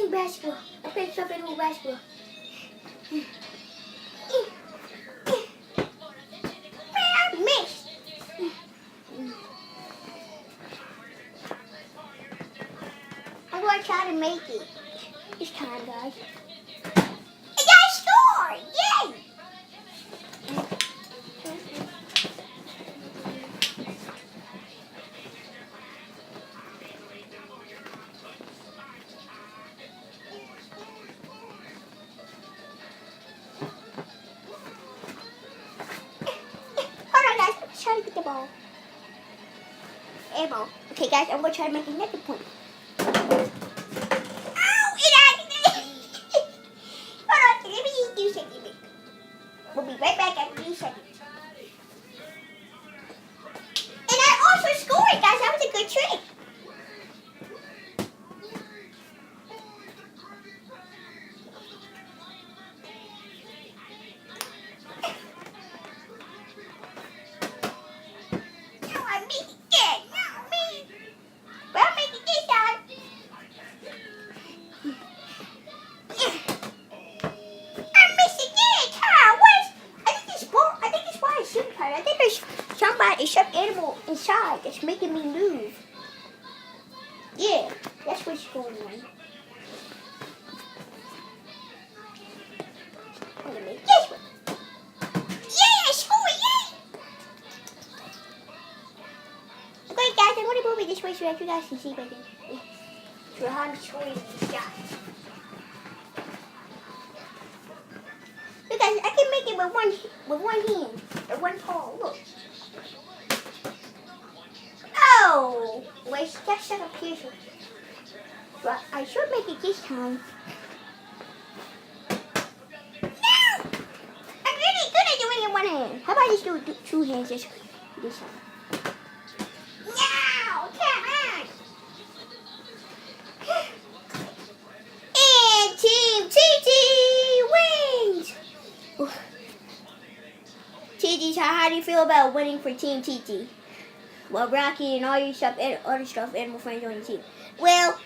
playing basketball. I'm playing stuffed animal basketball. Man, I missed. I'm going to try to make it this time, guys. And I scored! Yay! Hold on, guys. I'm just trying to get the ball. Airball. Okay, guys, I'm going to try to make another point. Ow! It accidentally. Hold on, let me do something. We'll be right back after 2 seconds. And I also scored, guys. That was a good trick. Now I make it again. Now me. But I'll make it this time. I missed again. I think this ball is super tight. I think there's somebody, a stuffed animal inside that's making me move. Yeah, that's what's going on. I'm gonna make this one. Yeah, I scored! Yay! Okay, guys, I'm gonna move it this way so that you guys can see better. So I'm scoring these guys. Look, guys, I can make it with one hand or one paw. Look. Oh, wait, that's stuck up here. But I should make it this time. No! I'm really good at doing it in one hand. How about I just do 2 hands this time? No! Come on! And Team TT wins! TT, how do you feel about winning for Team TT? Well, Rocky and all your other stuff, animal friends on your team. Well,